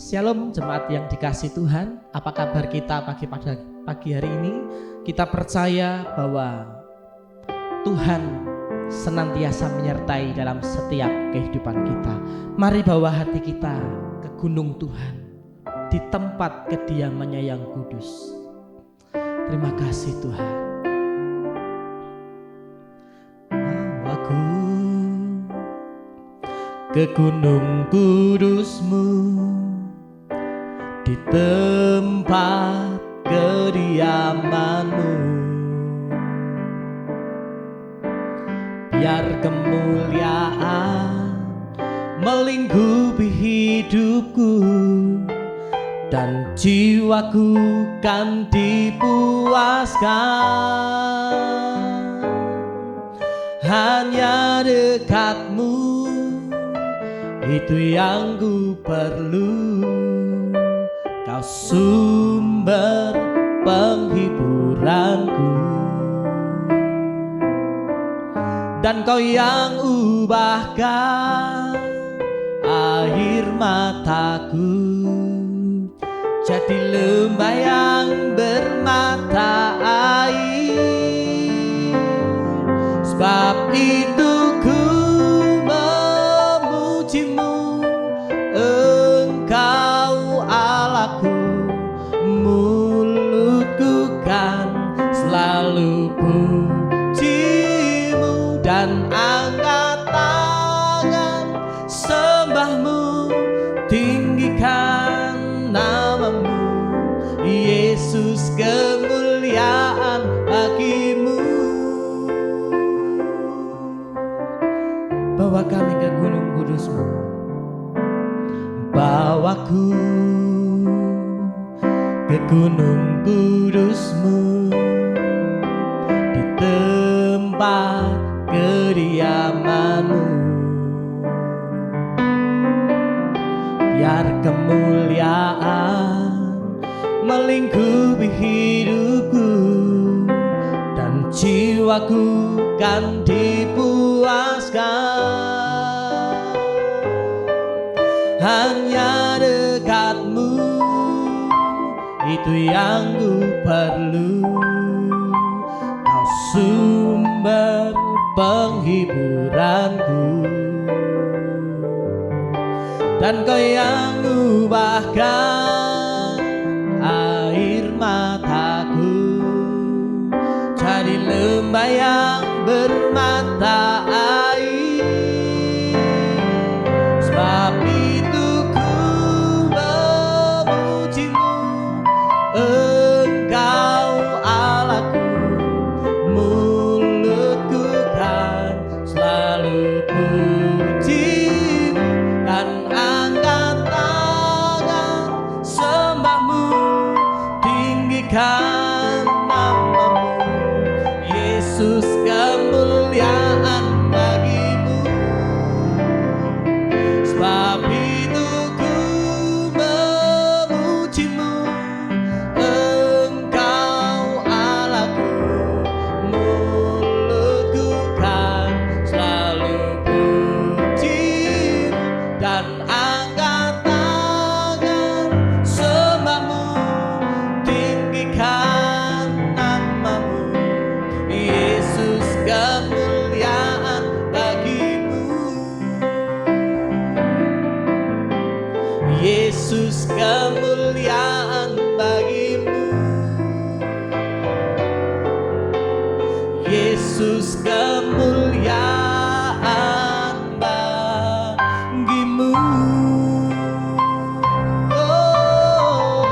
Shalom jemaat yang dikasih Tuhan. Apa kabar kita pagi hari ini? Kita percaya bahwa Tuhan senantiasa menyertai dalam setiap kehidupan kita. Mari bawa hati kita ke gunung Tuhan, di tempat kediamannya yang kudus. Terima kasih Tuhan. Bawaku ke gunung kudus-Mu, di tempat kediaman-Mu, biar kemuliaan melingkupi hidupku dan jiwaku kan dipuaskan. Hanya dekat-Mu, itu yang ku perlu. Kau sumber penghiburanku, dan Kau yang ubahkan air mataku jadi lembah yang bermata air. Sebab itu ku memuji-Mu, Engkau Allahku. Mulutku kan selalu puji-Mu dan angkat tangan sembah-Mu, tinggikan nama-Mu, Yesus, kemuliaan bagi-Mu. Bawa kami ke gunung kudus-Mu, bawaku ke gunung kudus-Mu, di tempat kediaman-Mu, biar kemuliaan melingkupi hidupku dan jiwaku kan dipuaskan. Hanya dekat-Mu, itu yang ku perlu. Kau sumber penghiburanku, dan Kau yang ubahkan air mataku jadi lembah yang bermata air. Sebab itu ku memuji-Mu, Engkau Allahku. Mulutku kan selalu puji-Mu dan angkat tangan sembah-Mu, tinggikan nama-Mu, Yesus, kemuliaan bagi-Mu. Sebab itu ku memuji-Mu, Engkau Allahku. Mulutku kan selalu puji-Mu dan angkat tangan sembah-Mu, tinggikan nama-Mu, Yesus, kemuliaan bagi-Mu. Yesus, kemuliaan bagi-Mu. Yesus, kemuliaan bagi-Mu. Oh,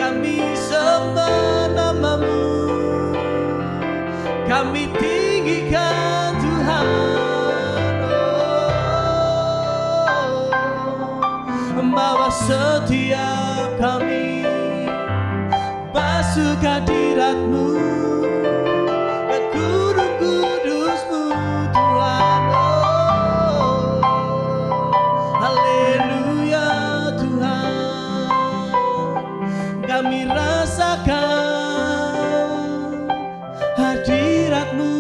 kami sembah nama-Mu, kami tinggikan Tuhan. Bawa setiap kami basuh hadirat-Mu, ke gunung kudus-Mu Tuhan. Oh, haleluya Tuhan. Kami rasakan hadirat-Mu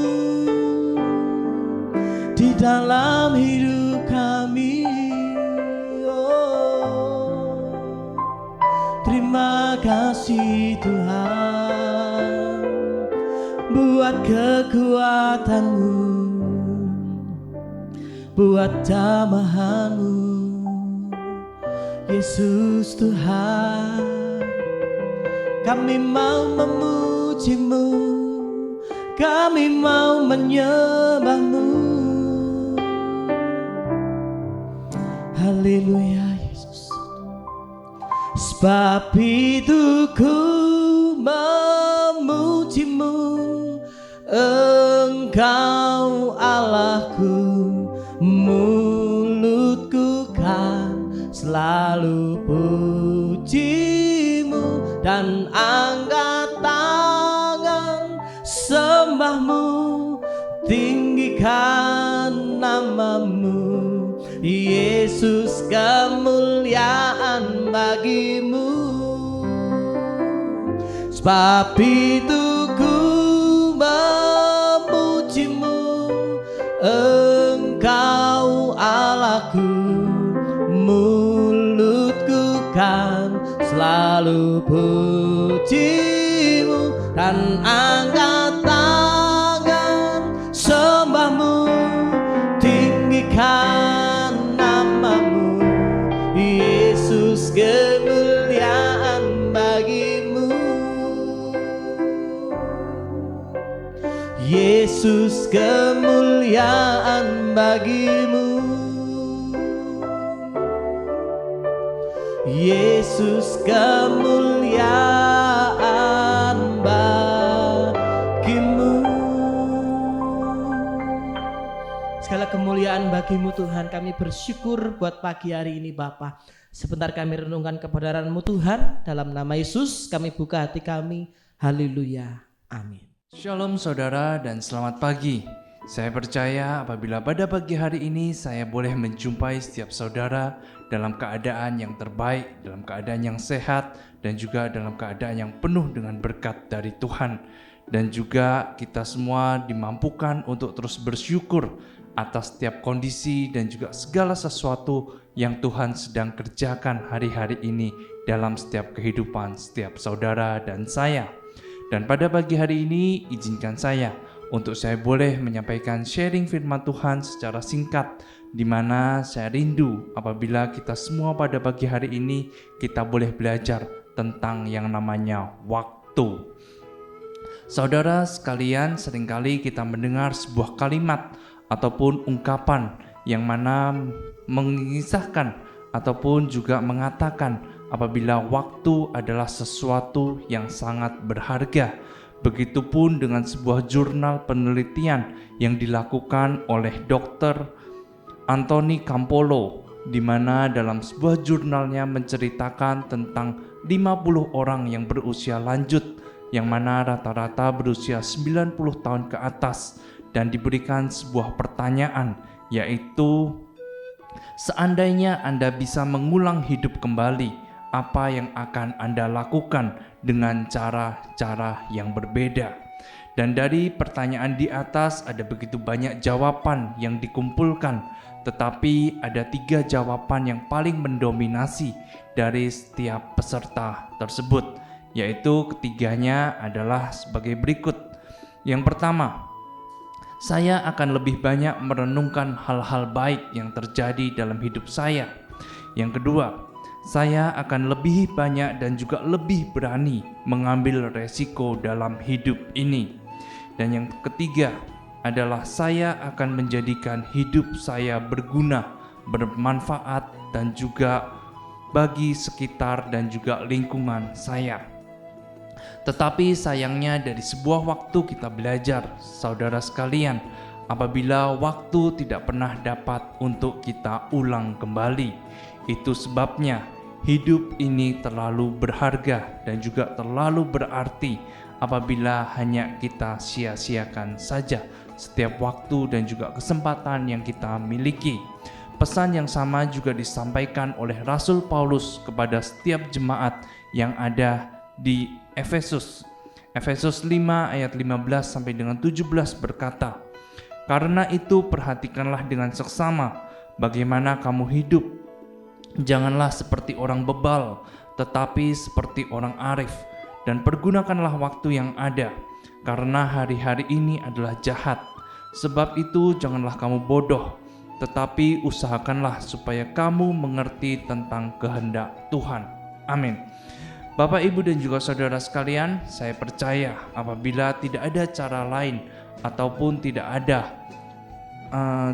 di dalam hidup kami. Oh, kasih Tuhan, buat kekuatanmu, buat jamahanmu, Yesus Tuhan. Kami mau memujimu, kami mau menyembahmu. Haleluya Yesus. Sebab itu ku memujimu, Engkau Allahku, mulutku kan selalu pujimu, dan angkat tangan sembahmu, tinggikan namamu, Yesus, kemuliaan bagimu. Sebab itu ku memujimu, Engkau Allahku, mulutku kan selalu pujimu, dan angkat tangan sembahmu, tinggikan namamu, Yesus, kemuliaan bagimu. Yesus, kemuliaan bagimu. Yesus, kemuliaan bagimu. Segala kemuliaan bagimu Tuhan. Kami bersyukur buat pagi hari ini Bapa. Sebentar kami renungkan kebenaran-Mu Tuhan. Dalam nama Yesus kami buka hati kami. Haleluya. Amin. Shalom saudara dan selamat pagi. Saya percaya apabila pada pagi hari ini saya boleh menjumpai setiap saudara dalam keadaan yang terbaik, dalam keadaan yang sehat, dan juga dalam keadaan yang penuh dengan berkat dari Tuhan. Dan juga kita semua dimampukan untuk terus bersyukur atas setiap kondisi dan juga segala sesuatu yang Tuhan sedang kerjakan hari-hari ini dalam setiap kehidupan setiap saudara dan saya. Dan pada pagi hari ini izinkan saya untuk saya boleh menyampaikan sharing firman Tuhan secara singkat, di mana saya rindu apabila kita semua pada pagi hari ini kita boleh belajar tentang yang namanya waktu. Saudara sekalian, seringkali kita mendengar sebuah kalimat ataupun ungkapan yang mana mengisahkan ataupun juga mengatakan apabila waktu adalah sesuatu yang sangat berharga. Begitupun dengan sebuah jurnal penelitian yang dilakukan oleh Dr. Anthony Campolo, di mana dalam sebuah jurnalnya menceritakan tentang 50 orang yang berusia lanjut, yang mana rata-rata berusia 90 tahun ke atas, dan diberikan sebuah pertanyaan, yaitu seandainya Anda bisa mengulang hidup kembali, apa yang akan Anda lakukan dengan cara-cara yang berbeda? Dan dari pertanyaan di atas ada begitu banyak jawaban yang dikumpulkan, tetapi ada 3 jawaban yang paling mendominasi dari setiap peserta tersebut, yaitu ketiganya adalah sebagai berikut. Yang pertama, saya akan lebih banyak merenungkan hal-hal baik yang terjadi dalam hidup saya. Yang kedua, saya akan lebih banyak dan juga lebih berani mengambil resiko dalam hidup ini. Dan yang ketiga adalah saya akan menjadikan hidup saya berguna, bermanfaat, dan juga bagi sekitar dan juga lingkungan saya. Tetapi sayangnya dari sebuah waktu kita belajar, saudara sekalian, apabila waktu tidak pernah dapat untuk kita ulang kembali. Itu sebabnya hidup ini terlalu berharga dan juga terlalu berarti apabila hanya kita sia-siakan saja setiap waktu dan juga kesempatan yang kita miliki. Pesan yang sama juga disampaikan oleh Rasul Paulus kepada setiap jemaat yang ada di Efesus. Efesus 5 ayat 15 sampai dengan 17 berkata, "Karena itu perhatikanlah dengan seksama bagaimana kamu hidup, Janganlah seperti orang bebal, tetapi seperti orang arif, dan pergunakanlah waktu yang ada, karena hari-hari ini adalah jahat. Sebab itu janganlah kamu bodoh, tetapi usahakanlah supaya kamu mengerti tentang kehendak Tuhan. Amin. Bapak, Ibu, dan juga saudara sekalian, saya percaya apabila tidak ada cara lain ataupun tidak ada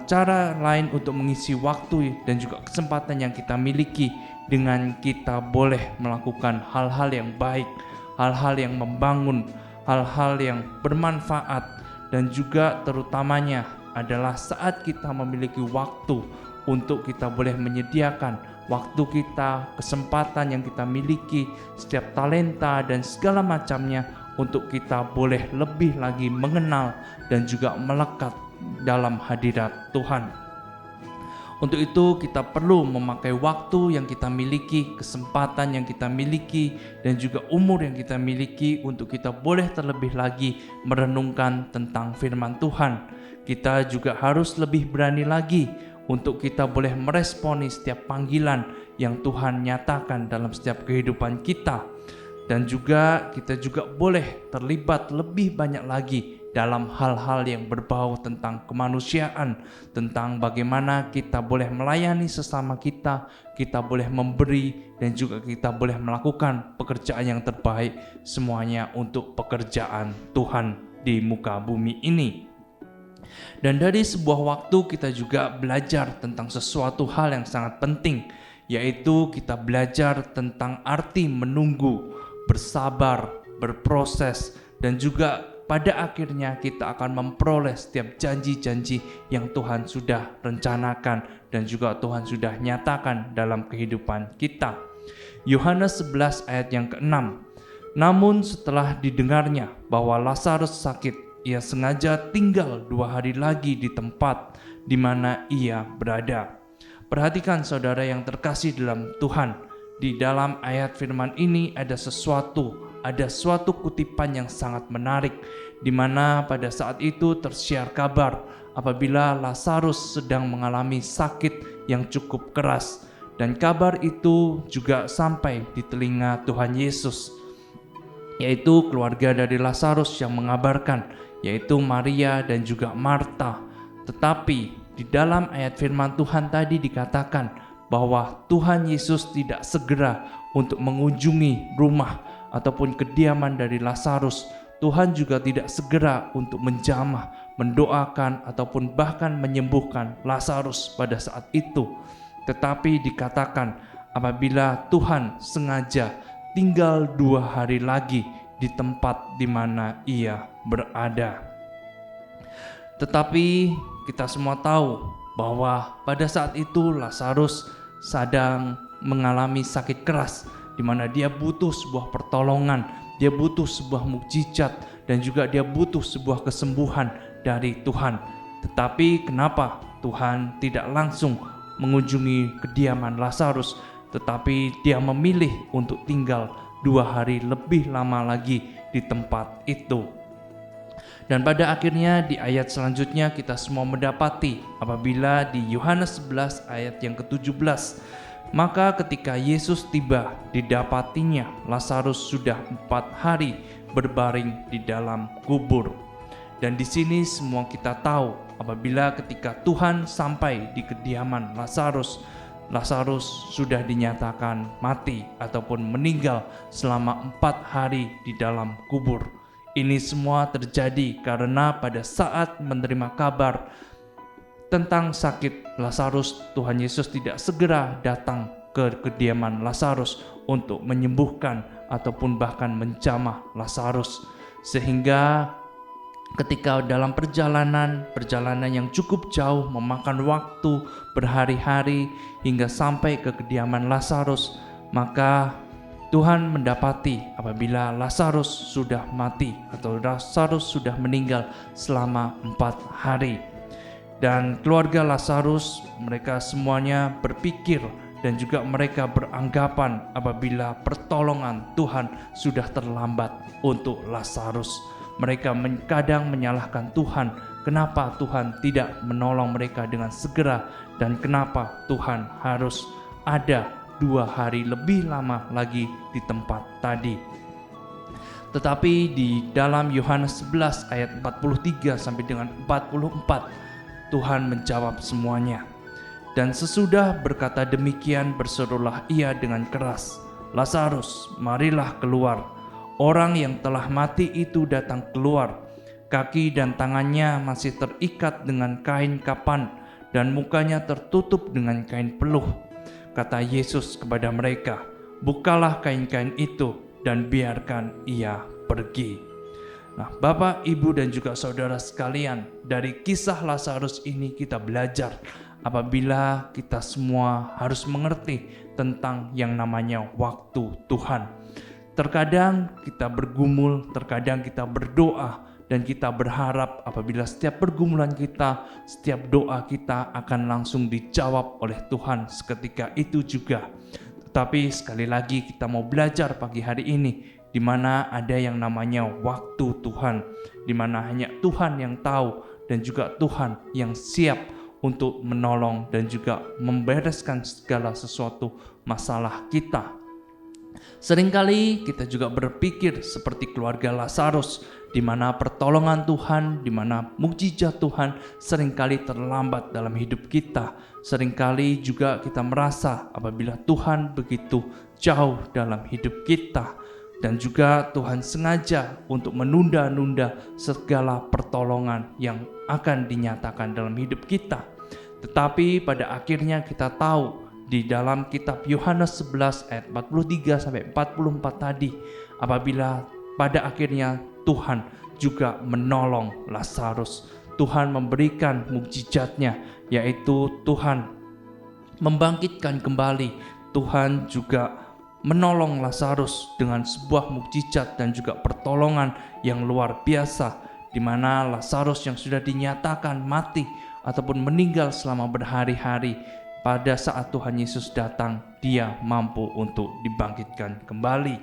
cara lain untuk mengisi waktu dan juga kesempatan yang kita miliki dengan kita boleh melakukan hal-hal yang baik, hal-hal yang membangun, hal-hal yang bermanfaat, dan juga terutamanya adalah saat kita memiliki waktu untuk kita boleh menyediakan waktu kita, kesempatan yang kita miliki, setiap talenta dan segala macamnya untuk kita boleh lebih lagi mengenal dan juga melekat dalam hadirat Tuhan. Untuk itu kita perlu memakai waktu yang kita miliki, kesempatan yang kita miliki, dan juga umur yang kita miliki untuk kita boleh terlebih lagi merenungkan tentang firman Tuhan. Kita juga harus lebih berani lagi untuk kita boleh meresponi setiap panggilan yang Tuhan nyatakan dalam setiap kehidupan kita. Dan juga kita juga boleh terlibat lebih banyak lagi dalam hal-hal yang berbau tentang kemanusiaan, tentang bagaimana kita boleh melayani sesama kita boleh memberi, dan juga kita boleh melakukan pekerjaan yang terbaik semuanya untuk pekerjaan Tuhan di muka bumi ini. Dan dari sebuah waktu kita juga belajar tentang sesuatu hal yang sangat penting, yaitu kita belajar tentang arti menunggu, bersabar, berproses, dan juga pada akhirnya kita akan memperoleh setiap janji-janji yang Tuhan sudah rencanakan dan juga Tuhan sudah nyatakan dalam kehidupan kita. Yohanes 11 ayat yang ke-6. Namun setelah didengarnya bahwa Lazarus sakit, ia sengaja tinggal 2 hari lagi di tempat di mana ia berada. Perhatikan saudara yang terkasih dalam Tuhan, di dalam ayat firman ini ada suatu kutipan yang sangat menarik, di mana pada saat itu tersiar kabar apabila Lazarus sedang mengalami sakit yang cukup keras, dan kabar itu juga sampai di telinga Tuhan Yesus, yaitu keluarga dari Lazarus yang mengabarkan, yaitu Maria dan juga Marta. Tetapi di dalam ayat firman Tuhan tadi dikatakan bahwa Tuhan Yesus tidak segera untuk mengunjungi rumah ataupun kediaman dari Lazarus. Tuhan juga tidak segera untuk menjamah, mendoakan, ataupun bahkan menyembuhkan Lazarus pada saat itu. Tetapi dikatakan apabila Tuhan sengaja tinggal 2 hari lagi di tempat di mana ia berada. Tetapi kita semua tahu bahwa pada saat itu Lazarus sedang mengalami sakit keras, di mana dia butuh sebuah pertolongan, dia butuh sebuah mukjizat, dan juga dia butuh sebuah kesembuhan dari Tuhan. Tetapi kenapa Tuhan tidak langsung mengunjungi kediaman Lazarus, tetapi dia memilih untuk tinggal 2 hari lebih lama lagi di tempat itu? Dan pada akhirnya di ayat selanjutnya kita semua mendapati apabila di Yohanes 11 ayat yang ke-17, maka ketika Yesus tiba, didapatinya Lazarus sudah 4 hari berbaring di dalam kubur. Dan di sini semua kita tahu apabila ketika Tuhan sampai di kediaman Lazarus sudah dinyatakan mati ataupun meninggal selama 4 hari di dalam kubur. Ini semua terjadi karena pada saat menerima kabar tentang sakit Lazarus, Tuhan Yesus tidak segera datang ke kediaman Lazarus untuk menyembuhkan ataupun bahkan menjamah Lazarus. Sehingga ketika dalam perjalanan yang cukup jauh, memakan waktu berhari-hari hingga sampai ke kediaman Lazarus, maka Tuhan mendapati apabila Lazarus sudah mati atau Lazarus sudah meninggal selama 4 hari. Dan keluarga Lazarus, mereka semuanya berpikir dan juga mereka beranggapan apabila pertolongan Tuhan sudah terlambat untuk Lazarus. Mereka kadang menyalahkan Tuhan, kenapa Tuhan tidak menolong mereka dengan segera, dan kenapa Tuhan harus ada 2 hari lebih lama lagi di tempat tadi. Tetapi di dalam Yohanes 11 ayat 43 sampai dengan 44, Tuhan menjawab semuanya. Dan sesudah berkata demikian, berserulah ia dengan keras, "Lazarus, marilah keluar." Orang yang telah mati itu datang keluar. Kaki dan tangannya masih terikat dengan kain kapan, dan mukanya tertutup dengan kain peluh. Kata Yesus kepada mereka, "Bukalah kain-kain itu dan biarkan ia pergi." Nah, Bapak, Ibu, dan juga saudara sekalian, dari kisah Lazarus ini kita belajar apabila kita semua harus mengerti tentang yang namanya waktu Tuhan. Terkadang kita bergumul, terkadang kita berdoa, dan kita berharap apabila setiap pergumulan kita, setiap doa kita akan langsung dijawab oleh Tuhan seketika itu juga. Tetapi sekali lagi kita mau belajar pagi hari ini, di mana ada yang namanya waktu Tuhan, di mana hanya Tuhan yang tahu dan juga Tuhan yang siap untuk menolong dan juga membereskan segala sesuatu masalah kita. Seringkali kita juga berpikir seperti keluarga Lazarus, di mana pertolongan Tuhan, di mana mukjizat Tuhan seringkali terlambat dalam hidup kita. Seringkali juga kita merasa apabila Tuhan begitu jauh dalam hidup kita, dan juga Tuhan sengaja untuk menunda-nunda segala pertolongan yang akan dinyatakan dalam hidup kita. Tetapi pada akhirnya kita tahu di dalam kitab Yohanes 11 ayat 43 sampai 44 tadi, apabila pada akhirnya Tuhan juga menolong Lazarus. Tuhan memberikan mukjizatnya, yaitu Tuhan membangkitkan kembali. Tuhan juga menolong Lazarus dengan sebuah mukjizat dan juga pertolongan yang luar biasa, di mana Lazarus yang sudah dinyatakan mati ataupun meninggal selama berhari-hari, pada saat Tuhan Yesus datang, dia mampu untuk dibangkitkan kembali.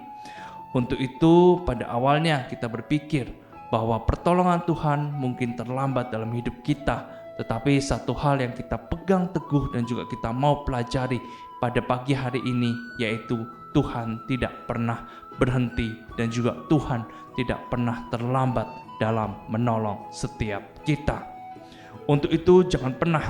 Untuk itu pada awalnya kita berpikir bahwa pertolongan Tuhan mungkin terlambat dalam hidup kita, tetapi satu hal yang kita pegang teguh dan juga kita mau pelajari pada pagi hari ini, yaitu Tuhan tidak pernah berhenti dan juga Tuhan tidak pernah terlambat dalam menolong setiap kita. Untuk itu jangan pernah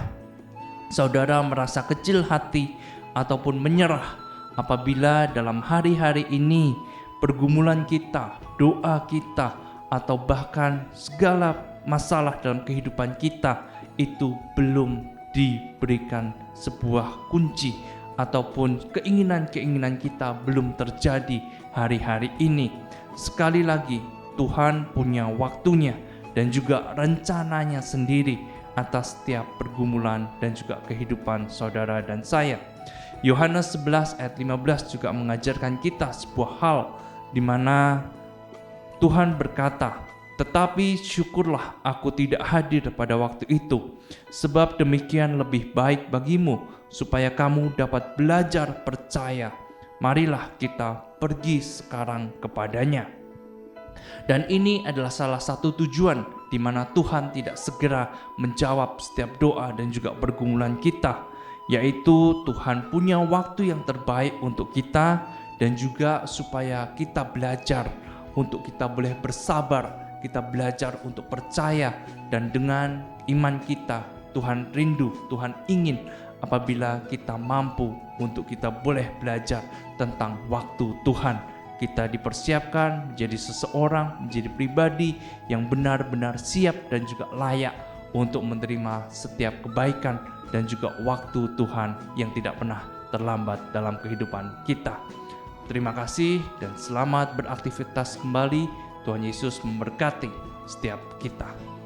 saudara merasa kecil hati ataupun menyerah apabila dalam hari-hari ini pergumulan kita, doa kita, atau bahkan segala masalah dalam kehidupan kita itu belum diberikan sebuah kunci, ataupun keinginan-keinginan kita belum terjadi hari-hari ini. Sekali lagi, Tuhan punya waktunya dan juga rencananya sendiri atas setiap pergumulan dan juga kehidupan saudara dan saya. Yohanes 11 ayat 15 juga mengajarkan kita sebuah hal di mana Tuhan berkata, "Tetapi syukurlah aku tidak hadir pada waktu itu, sebab demikian lebih baik bagimu, supaya kamu dapat belajar percaya. Marilah kita pergi sekarang kepadanya." Dan ini adalah salah satu tujuan di mana Tuhan tidak segera menjawab setiap doa dan juga pergumulan kita, yaitu Tuhan punya waktu yang terbaik untuk kita, dan juga supaya kita belajar untuk kita boleh bersabar, kita belajar untuk percaya, dan dengan iman kita Tuhan rindu, Tuhan ingin apabila kita mampu untuk kita boleh belajar tentang waktu Tuhan. Kita dipersiapkan menjadi seseorang, menjadi pribadi yang benar-benar siap dan juga layak untuk menerima setiap kebaikan dan juga waktu Tuhan yang tidak pernah terlambat dalam kehidupan kita. Terima kasih dan selamat beraktivitas kembali. Tuhan Yesus memberkati setiap kita.